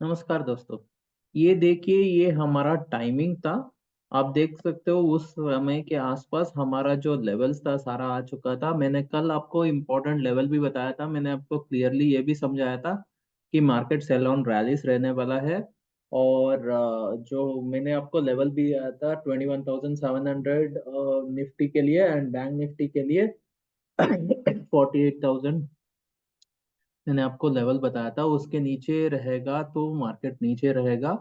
नमस्कार दोस्तों। ये देखिए, ये हमारा टाइमिंग था। आप देख सकते हो उस समय के आसपास हमारा जो लेवल्स था सारा आ चुका था। मैंने कल आपको इम्पोर्टेंट लेवल भी बताया था। मैंने आपको क्लियरली ये भी समझाया था कि मार्केट सेल ऑन रैलीज रहने वाला है। और जो मैंने आपको लेवल भी दिया था 21,700 निफ्टी के लिए एंड बैंक निफ्टी के लिए 48,000 मैंने आपको लेवल बताया था। उसके नीचे रहेगा तो मार्केट नीचे रहेगा।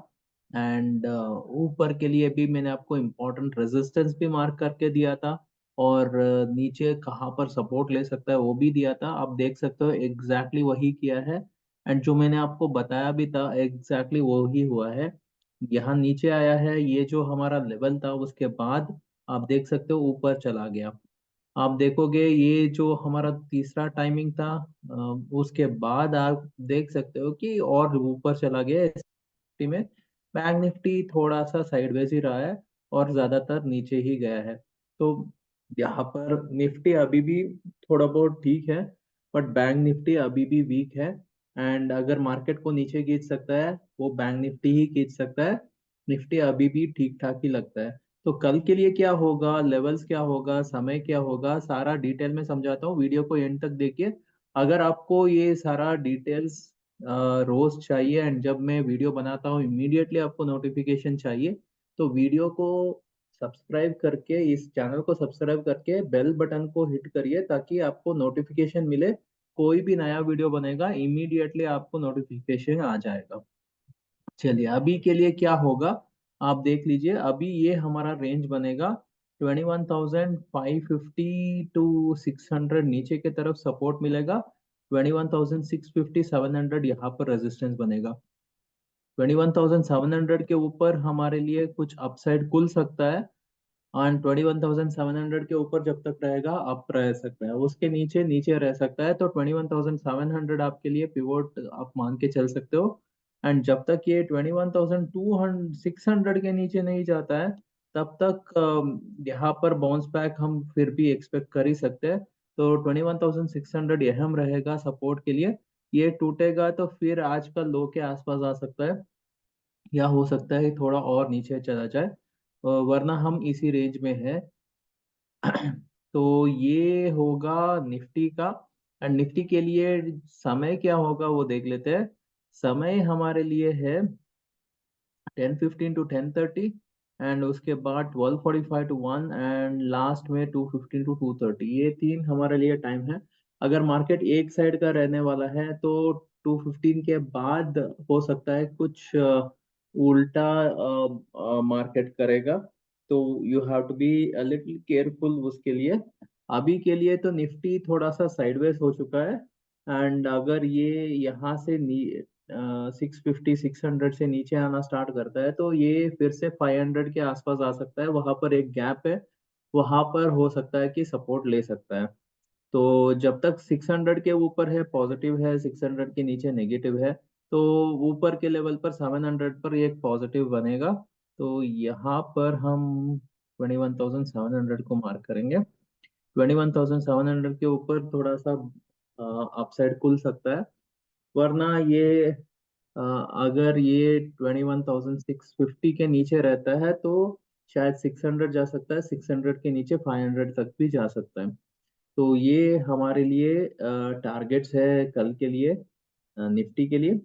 एंड ऊपर के लिए भी मैंने आपको इम्पोर्टेंट रेजिस्टेंस भी मार्क करके दिया था। और नीचे कहाँ पर सपोर्ट ले सकता है वो भी दिया था। आप देख सकते हो एग्जैक्टली वही किया है। एंड जो मैंने आपको बताया भी था एग्जैक्टली वही हुआ है। यहाँ नीचे आया है, ये जो हमारा लेवल था उसके बाद आप देख सकते हो ऊपर चला गया। आप देखोगे ये जो हमारा तीसरा टाइमिंग था, उसके बाद आप देख सकते हो कि और ऊपर चला गया है। निफ्टी में बैंक निफ्टी थोड़ा सा साइडवेज ही रहा है और ज्यादातर नीचे ही गया है। तो यहाँ पर निफ्टी अभी भी थोड़ा बहुत ठीक है, बट बैंक निफ्टी अभी भी वीक है। एंड अगर मार्केट को नीचे खींच सकता है वो बैंक निफ्टी ही खींच सकता है। निफ्टी अभी भी ठीक ठाक ही लगता है। तो कल के लिए क्या होगा, लेवल्स क्या होगा, समय क्या होगा, सारा डिटेल में समझाता हूँ। वीडियो को एंड तक देखिए। अगर आपको ये सारा डिटेल्स रोज चाहिए एंड जब मैं वीडियो बनाता हूँ इमीडिएटली आपको नोटिफिकेशन चाहिए, तो वीडियो को सब्सक्राइब करके, इस चैनल को सब्सक्राइब करके बेल बटन को हिट करिए ताकि आपको नोटिफिकेशन मिले। कोई भी नया वीडियो बनेगा इमीडिएटली आपको नोटिफिकेशन आ जाएगा। चलिए अभी के लिए क्या होगा आप देख लीजिए। अभी ये हमारा रेंज बनेगा 21,550 टू 600, नीचे की तरफ सपोर्ट मिलेगा। 21,650 700 यहाँ पर रेजिस्टेंस बनेगा। 21,700 के ऊपर हमारे लिए कुछ अपसाइड खुल सकता है। और 21,700 के ऊपर जब तक रहेगा अप रह सकता है, उसके नीचे नीचे रह सकता है। तो 21,700 आपके लिए पिवोट आप मान के चल सकते हो। एंड जब तक ये 21,200 600 के नीचे नहीं जाता है तब तक यहाँ पर बाउंस बैक हम फिर भी एक्सपेक्ट कर ही सकते हैं। तो 21,600 अहम रहेगा सपोर्ट के लिए। ये टूटेगा तो फिर आज का लो के आसपास आ सकता है, या हो सकता है थोड़ा और नीचे चला जाए। वरना हम इसी रेंज में है। तो ये होगा निफ्टी का। एंड निफ्टी के लिए समय क्या होगा वो देख लेते हैं। समय हमारे लिए है 10:15 to 10:30, एंड उसके बाद 12:45 to 1, एंड लास्ट में 2:15 to 2:30। ये तीन हमारे लिए टाइम है। अगर मार्केट एक साइड का रहने वाला है तो 2:15 के बाद हो सकता है कुछ उल्टा मार्केट करेगा। तो you have to be a little careful उसके लिए। अभी के लिए तो निफ्टी थोड़ा सा साइडवेज हो चुका है। एंड अगर ये यहाँ से 650 600 से नीचे आना स्टार्ट करता है तो ये फिर से 500 के आसपास आ सकता है। वहां पर एक गैप है, वहां पर हो सकता है कि सपोर्ट ले सकता है। तो जब तक 600 के ऊपर है पॉजिटिव है, 600 के नीचे नेगेटिव है। तो ऊपर के लेवल पर 700 पर एक पॉजिटिव बनेगा। तो यहाँ पर हम 21,700 को मार्क करेंगे। 21,700 के ऊपर थोड़ा सा अपसाइड खुल सकता है। वरना ये अगर ये 21,650 के नीचे रहता है तो शायद 600 जा सकता है, 600 के नीचे 500 तक भी जा सकता है। तो ये हमारे लिए टारगेट्स है कल के लिए। निफ्टी के लिए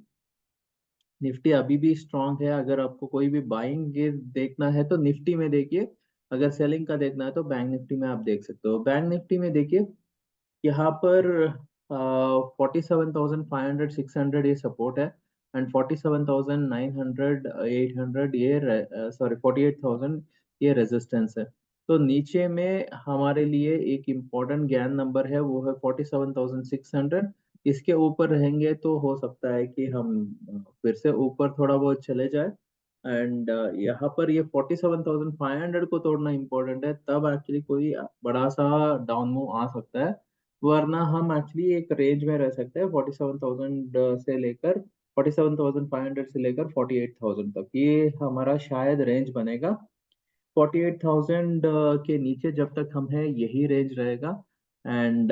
निफ्टी अभी भी स्ट्रांग है। अगर आपको कोई भी बाइंग देखना है तो निफ्टी में देखिए। अगर सेलिंग का देखना है तो बैंक निफ्टी में आप देख सकते हो। बैंक निफ्टी में देखिए, यहाँ पर 47,500 600 ये सपोर्ट है। एंड 47,900 800 ये, सॉरी 48,000 ये रेजिस्टेंस है। तो नीचे में हमारे लिए एक इम्पोर्टेंट ज्ञान नंबर है, वो है 47,600। इसके ऊपर रहेंगे तो हो सकता है कि हम फिर से ऊपर थोड़ा बहुत चले जाए। एंड यहाँ पर ये 47,500 को तोड़ना इम्पोर्टेंट है, तब एक्चुअली कोई बड़ा सा डाउन मूव आ सकता है। वरना हम एक्चुअली एक रेंज में रह सकते हैं 47,000 से लेकर 47,500 से लेकर 48,000 तक। ये हमारा शायद रेंज बनेगा। 48,000 के नीचे जब तक हम हैं यही रेंज रहेगा। एंड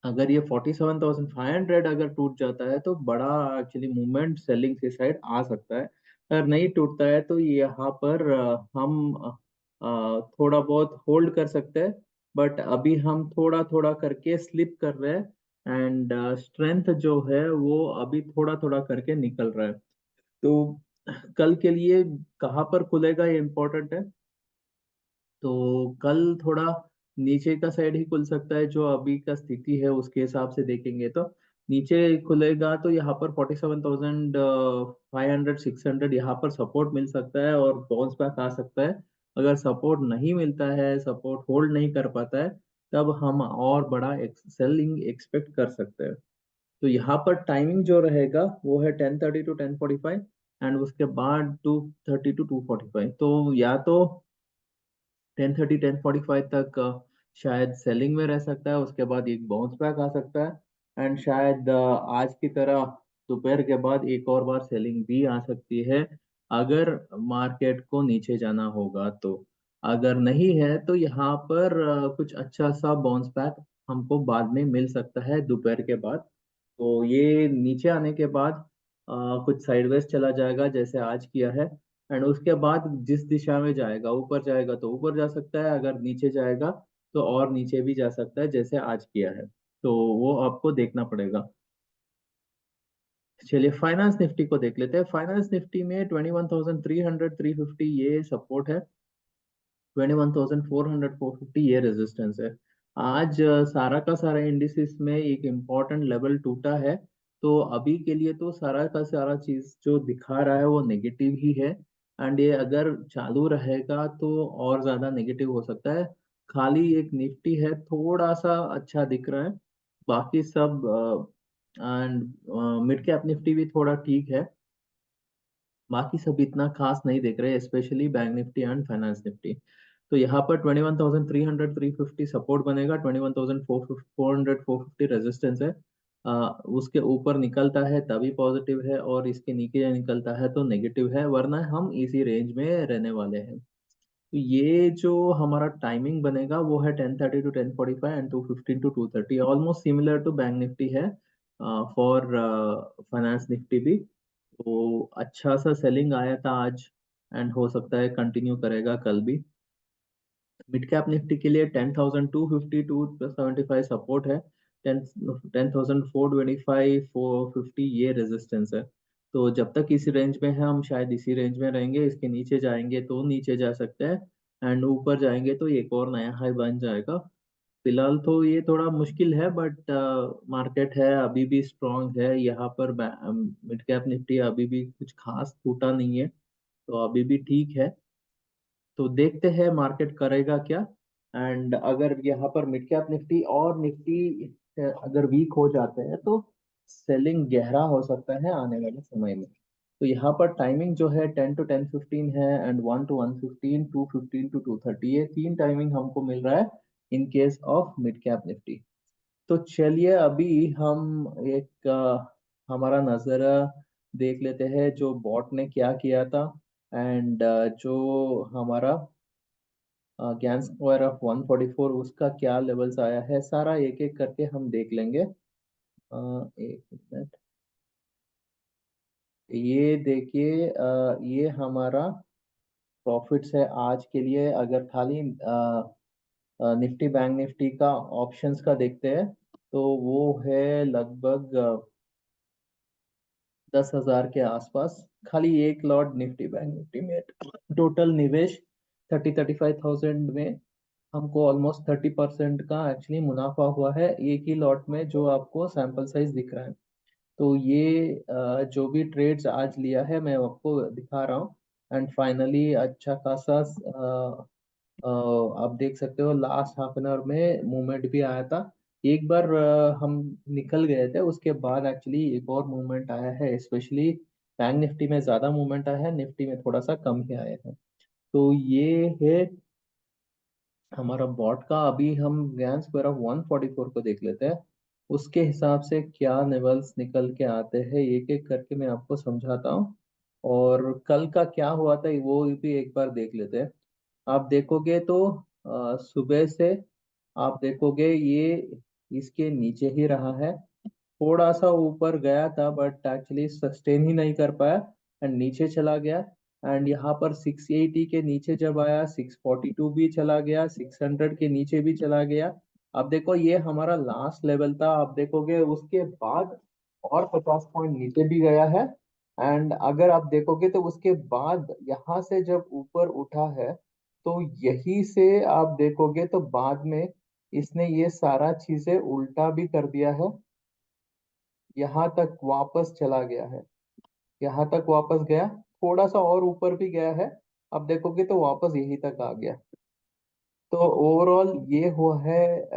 अगर ये 47,500 अगर टूट जाता है तो बड़ा एक्चुअली मूवमेंट सेलिंग के साइड आ सकता है। अगर नहीं टूटता है तो यहाँ पर हम थोड़ा बहुत होल्ड कर सकते हैं, बट अभी हम थोड़ा थोड़ा करके स्लिप कर रहे हैं, एंड स्ट्रेंथ जो है वो अभी थोड़ा थोड़ा करके निकल रहा है। तो कल के लिए कहाँ पर खुलेगा ये इम्पोर्टेंट है। तो कल थोड़ा नीचे का साइड ही खुल सकता है, जो अभी का स्थिति है उसके हिसाब से देखेंगे तो नीचे खुलेगा तो यहाँ पर 47,500 600 यहाँ पर सपोर्ट मिल सकता है और बाउंस बैक आ सकता है। अगर सपोर्ट नहीं मिलता है, सपोर्ट होल्ड नहीं कर पाता है, तब हम और बड़ा सेलिंग एक्सपेक्ट कर सकते हैं। तो यहाँ पर टाइमिंग जो रहेगा वो है 10:30 to 10:45, एंड उसके बाद 2:30 to 2:45। तो या तो 10:30 10:45 तक शायद सेलिंग में रह सकता है, उसके बाद एक बाउंस बैक आ सकता है, एंड शायद आज की तरह दोपहर के बाद एक और बार सेलिंग भी आ सकती है, अगर मार्केट को नीचे जाना होगा तो। अगर नहीं है तो यहाँ पर कुछ अच्छा सा बाउंस बैक हमको बाद में मिल सकता है दोपहर के बाद। तो ये नीचे आने के बाद कुछ साइडवेज चला जाएगा जैसे आज किया है, एंड उसके बाद जिस दिशा में जाएगा, ऊपर जाएगा तो ऊपर जा सकता है, अगर नीचे जाएगा तो और नीचे भी जा सकता है जैसे आज किया है। तो वो आपको देखना पड़ेगा। चलिए फाइनेंस निफ्टी को देख लेते हैं। फाइनेंस निफ्टी में 21,300 350 ये सपोर्ट है, 21,400 450 ये रेजिस्टेंस है। आज सारा का सारा इंडिसेस में एक इम्पॉर्टेंट लेवल टूटा है। तो अभी के लिए तो सारा का सारा चीज जो दिखा रहा है वो नेगेटिव ही है, एंड ये अगर चालू रहेगा तो और ज्यादा नेगेटिव हो सकता है। खाली एक निफ्टी है थोड़ा सा अच्छा दिख रहा है, बाकी सब एंड मिड कैप निफ्टी भी थोड़ा ठीक है, बाकी सब इतना खास नहीं देख रहे, specially bank Nifty and finance Nifty. तो यहाँ पर 21,300 350 सपोर्ट बनेगा, 21,400 450 रेजिस्टेंस है। उसके ऊपर निकलता है तभी पॉजिटिव है, और इसके नीचे निकलता है तो नेगेटिव है, वरना हम इसी रेंज में रहने वाले हैं। तो ये जो हमारा टाइमिंग बनेगा वो है 10:30 to 10:45 and 2:15 to 2:30, almost similar to bank Nifty है फॉर फाइनेंस निफ्टी भी। तो अच्छा सा सेलिंग आया था आज, एंड हो सकता है कंटिन्यू करेगा कल भी। मिड कैप निफ्टी के लिए 10,250 टू 75 सपोर्ट है, 10,425 450 ये रेजिस्टेंस है। तो जब तक इसी रेंज में है हम शायद इसी रेंज में रहेंगे, इसके नीचे जाएंगे तो नीचे जा सकते हैं, एंड ऊपर जाएंगे तो एक और नया हाई बन जाएगा। फिलहाल तो ये थोड़ा मुश्किल है, बट मार्केट है अभी भी स्ट्रांग है यहाँ पर। मिड कैप निफ्टी अभी भी कुछ खास टूटा नहीं है, तो अभी भी ठीक है। तो देखते हैं मार्केट करेगा क्या। एंड अगर यहाँ पर मिड कैप निफ्टी और निफ्टी अगर वीक हो जाते हैं तो सेलिंग गहरा हो सकता है आने वाले समय में। तो यहाँ पर टाइमिंग जो है 10 to 10:15 है, एंड 1 to 1:15 2:15 to 2:30, ये तीन टाइमिंग हमको मिल रहा है in case of mid cap Nifty. तो चलिए अभी हम एक हमारा नज़र देख लेते हैं जो बॉट ने क्या किया था, एंड जो हमारा ज्ञान स्क्वायर ऑफ 144 उसका क्या लेवल्स आया है, सारा एक एक करके हम देख लेंगे। एक मिनट। ये देखिए ये हमारा प्रॉफिट्स है आज के लिए। अगर खाली निफ्टी बैंक निफ्टी का ऑप्शंस का देखते हैं तो वो है लगभग 10,000 के आसपास, खाली एक लॉट निफ्टी बैंक निफ्टी में। टोटल निवेश 30 35,000 में हमको ऑलमोस्ट 30% का एक्चुअली मुनाफा हुआ है एक ही लॉट में, जो आपको सैंपल साइज दिख रहा है। तो ये जो भी ट्रेड्स आज लिया है मैं आपको दिखा रहा हूँ, एंड फाइनली अच्छा खासा आप देख सकते हो लास्ट हाफ एन आवर में मूवमेंट भी आया था। एक बार हम निकल गए थे, उसके बाद एक्चुअली एक और मूवमेंट आया है, स्पेशली बैंक निफ्टी में ज्यादा मूवमेंट आया है, निफ्टी में थोड़ा सा कम ही आया है। तो ये है हमारा बॉट का। अभी हम गैन स्क्वायर ऑफ 144 को देख लेते हैं, उसके हिसाब से क्या लेवल्स निकल के आते हैं एक एक करके मैं आपको समझाता हूँ। और कल का क्या हुआ था वो भी एक बार देख लेते हैं। आप देखोगे तो सुबह से आप देखोगे ये इसके नीचे ही रहा है। थोड़ा सा ऊपर गया था बट एक्चुअली सस्टेन ही नहीं कर पाया एंड नीचे चला गया। एंड यहाँ पर 680 के नीचे जब आया 642 भी चला गया, 600 के नीचे भी चला गया। अब देखो ये हमारा लास्ट लेवल था, आप देखोगे उसके बाद और 50 पॉइंट नीचे भी गया है। एंड अगर आप देखोगे तो उसके बाद यहाँ से जब ऊपर उठा है तो यही से आप देखोगे तो बाद में इसने ये सारा चीजें उल्टा भी कर दिया है, यहाँ तक वापस चला गया है, यहाँ तक वापस गया, थोड़ा सा और ऊपर भी गया है। अब देखोगे तो वापस यही तक आ गया। तो ओवरऑल ये हुआ है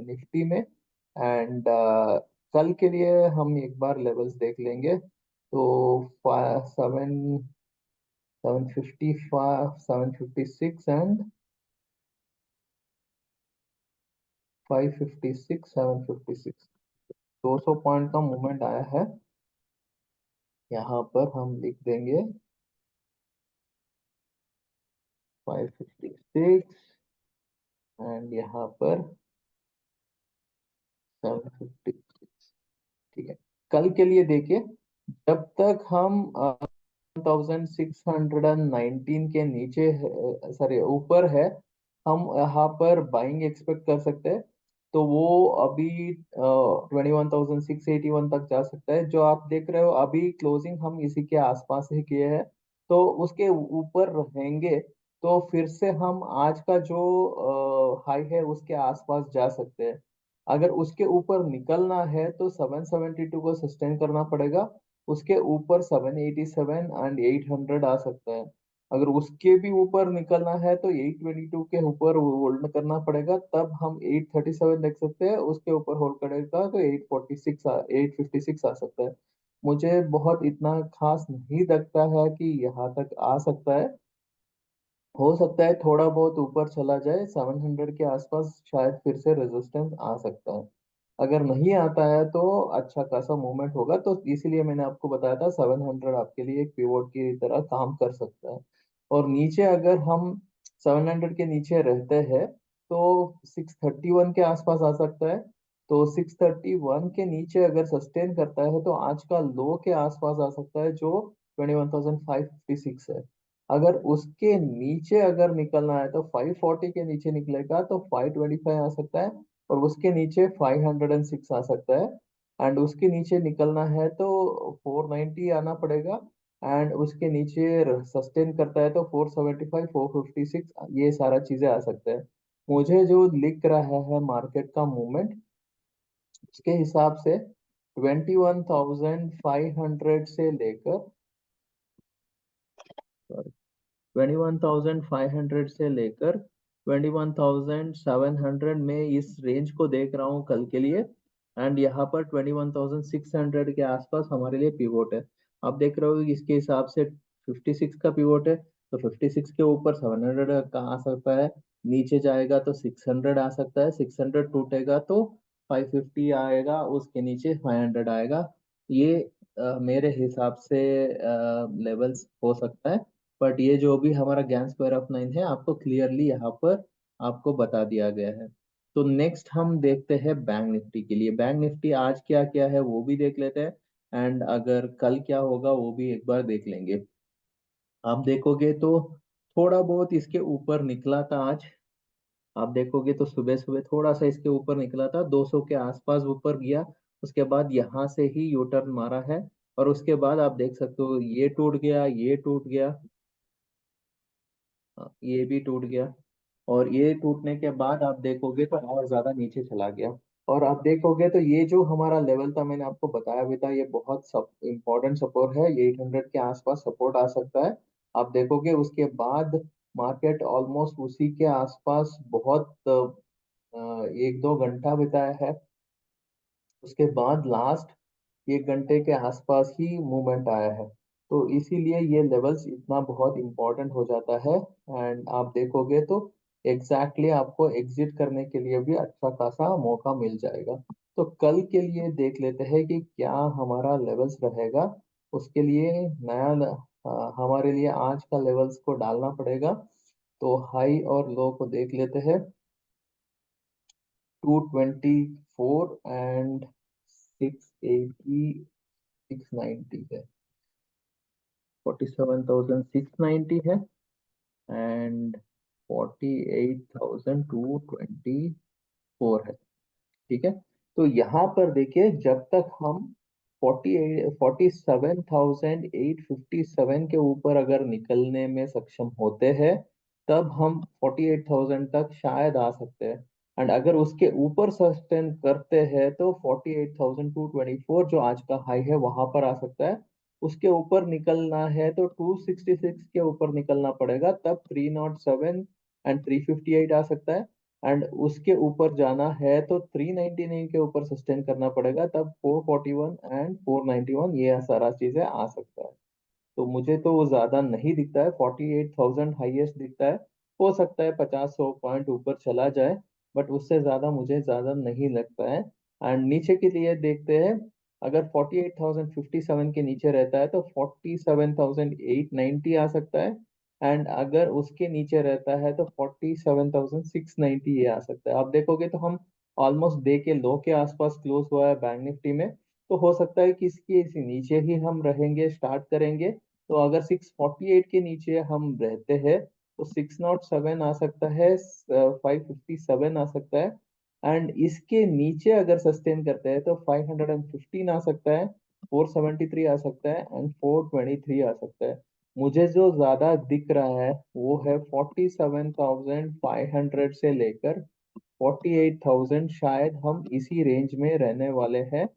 निफ्टी में। एंड कल के लिए हम एक बार लेवल्स देख लेंगे। तो 755, 756 एंड 556, 756, 200 पॉइंट का मूवमेंट आया है। यहाँ पर हम लिख देंगे 556 एंड यहाँ पर 756। ठीक है, कल के लिए देखिए, जब तक हम 1619 के नीचे, सॉरी ऊपर है, हम यहाँ पर बाइंग एक्सपेक्ट कर सकते हैं। तो वो अभी 21,681 तक जा सकता है। जो आप देख रहे हो अभी क्लोजिंग हम इसी के आसपास ही किए हैं, तो उसके ऊपर रहेंगे तो फिर से हम आज का जो हाई है उसके आसपास जा सकते हैं। अगर उसके ऊपर निकलना है तो 772 को सस्टेन करना पड़ेगा, उसके ऊपर 787 एंड 800 आ सकता है। अगर उसके भी ऊपर निकलना है तो 822 के ऊपर होल्ड करना पड़ेगा, तब हम 837 देख सकते हैं। उसके ऊपर होल्ड करेगा तो 8फिफ्टी सिक्स आ सकता है। मुझे बहुत इतना खास नहीं लगता है कि यहाँ तक आ सकता है। हो सकता है थोड़ा बहुत ऊपर चला जाए 700 के आसपास, शायद फिर से रेजिस्टेंस आ सकता है। अगर नहीं आता है तो अच्छा खासा मूवमेंट होगा, तो इसीलिए मैंने आपको बताया था 700 आपके लिए एक पिवोट की तरह काम कर सकता है। और नीचे अगर हम 700 के नीचे रहते हैं तो 631 के आसपास आ सकता है। तो 631 के नीचे अगर सस्टेन करता है तो आज का लो के आसपास आ सकता है, जो 21,556 है। अगर उसके नीचे अगर निकलना है तो 540 के नीचे निकलेगा तो 525 आ सकता है, और उसके नीचे 506 आ सकता है। एंड उसके नीचे निकलना है तो 490 आना पड़ेगा। एंड उसके नीचे सस्टेन करता है तो 475, 456, ये सारा चीजें आ सकते हैं। मुझे जो लिख रहा है मार्केट का मूवमेंट, उसके हिसाब से 21,500 से लेकर 21,500 से लेकर 21,700 में इस रेंज को देख रहा हूँ कल के लिए। एंड यहाँ पर 21,600 के आसपास हमारे लिए पिवोट है। आप देख रहे हो कि इसके हिसाब से 56 का पिवोट है, तो 56 के ऊपर 700 का आ सकता है, नीचे जाएगा तो 600 आ सकता है, 600 टूटेगा तो 550 आएगा, उसके नीचे 500 आएगा। ये मेरे हिसाब से लेवल्स हो सकता है। बट ये जो भी हमारा ज्ञान स्क्वायर ऑफ 9 है आपको क्लियरली यहाँ पर आपको बता दिया गया है। तो नेक्स्ट हम देखते हैं बैंक निफ्टी के लिए। बैंक निफ्टी आज क्या क्या है वो भी देख लेते हैं, एंड अगर कल क्या होगा वो भी एक बार देख लेंगे। आप देखोगे तो थोड़ा बहुत इसके ऊपर निकला था आज। आप देखोगे तो सुबह सुबह थोड़ा सा इसके ऊपर निकला था, 200 के आसपास ऊपर गया। उसके बाद यहाँ से ही यू टर्न मारा है, और उसके बाद आप देख सकते हो ये टूट गया, ये टूट गया, ये भी टूट गया। और ये टूटने के बाद आप देखोगे तो और ज्यादा नीचे चला गया। और आप देखोगे तो ये जो हमारा लेवल था मैंने आपको बताया भी था, ये बहुत इंपॉर्टेंट सपोर्ट है, ये 800 के आसपास सपोर्ट आ सकता है। आप देखोगे उसके बाद मार्केट ऑलमोस्ट उसी के आसपास बहुत 1-2 घंटा बिताया है। उसके बाद लास्ट 1 घंटे के आसपास ही मूवमेंट आया है। तो इसीलिए ये लेवल्स इतना बहुत इंपॉर्टेंट हो जाता है। एंड आप देखोगे तो एग्जैक्टली आपको एग्जिट करने के लिए भी अच्छा खासा मौका मिल जाएगा। तो कल के लिए देख लेते हैं कि क्या हमारा लेवल्स रहेगा। उसके लिए हमारे लिए आज का लेवल्स को डालना पड़ेगा। तो हाई और लो को देख लेते हैं। 4 एंड 680, 690 है, 47,690 है एंड 48,224 है। ठीक है, तो यहाँ पर देखिए जब तक हम 47,857 के ऊपर अगर निकलने में सक्षम होते हैं, तब हम 48,000 तक शायद आ सकते हैं। एंड अगर उसके ऊपर सस्टेन करते हैं तो 48,224 जो आज का हाई है वहां पर आ सकता है। उसके ऊपर निकलना है तो 266 के ऊपर निकलना पड़ेगा, तब 307 एंड 358 आ सकता है। एंड उसके ऊपर जाना है तो 399 के ऊपर सस्टेन करना पड़ेगा, तब 441 एंड 491 ये सारा चीजें आ सकता है। तो मुझे तो वो ज्यादा नहीं दिखता है, 48,000 हाईएस्ट दिखता है। हो सकता है 50-100 पॉइंट ऊपर चला जाए, बट उससे ज्यादा मुझे ज्यादा नहीं लगता है। एंड नीचे के लिए देखते हैं, अगर 48,057 के नीचे रहता है तो 47,890 आ सकता है। एंड अगर उसके नीचे रहता है तो 47,690 ये आ सकता है। आप देखोगे तो हम ऑलमोस्ट डे के लो के आसपास क्लोज हुआ है बैंक निफ्टी में। तो हो सकता है कि इसके इसी नीचे ही हम रहेंगे, स्टार्ट करेंगे। तो अगर 648 के नीचे हम रहते हैं तो 607 आ सकता है, 557 आ सकता है। एंड इसके नीचे अगर सस्टेन करते हैं तो 515 आ सकता है, 473 आ सकता है एंड 423 आ सकता है। मुझे जो ज्यादा दिख रहा है वो है 47,500 से लेकर 48,000, शायद हम इसी रेंज में रहने वाले हैं।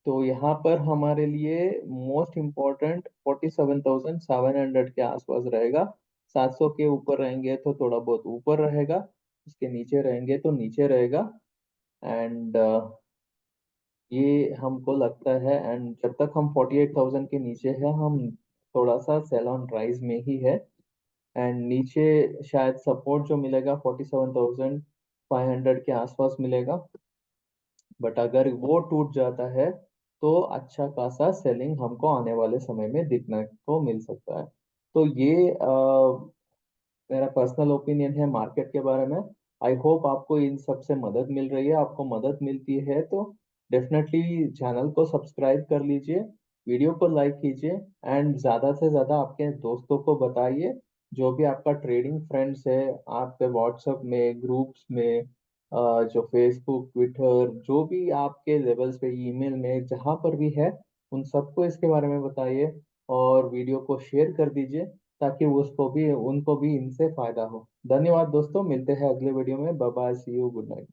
तो यहाँ पर हमारे लिए मोस्ट इम्पोर्टेंट 47,700 के आसपास रहेगा। 700 के ऊपर रहेंगे तो थोड़ा बहुत ऊपर रहेगा, उसके नीचे रहेंगे तो नीचे रहेगा। एंड ये हमको लगता है। एंड जब तक हम 48,000 के नीचे है हम थोड़ा सा सेल ऑन राइज में ही है। एंड नीचे शायद सपोर्ट जो मिलेगा 47,500 के आसपास मिलेगा। बट अगर वो टूट जाता है तो अच्छा खासा सेलिंग हमको आने वाले समय में दिखने को मिल सकता है। तो ये मेरा पर्सनल ओपिनियन है मार्केट के बारे में। आई होप आपको इन सब से मदद मिल रही है। आपको मदद मिलती है तो डेफिनेटली चैनल को सब्सक्राइब कर लीजिए, वीडियो को लाइक कीजिए एंड ज़्यादा से ज़्यादा आपके दोस्तों को बताइए। जो भी आपका ट्रेडिंग फ्रेंड्स है, आपके व्हाट्सएप में ग्रुप्स में, जो फेसबुक ट्विटर जो भी आपके लेवल्स पे, ईमेल में, जहाँ पर भी है, उन सबको इसके बारे में बताइए और वीडियो को शेयर कर दीजिए ताकि उसको भी उनको भी इनसे फायदा हो। धन्यवाद दोस्तों, मिलते हैं अगले वीडियो में। Bye bye, see you, good night.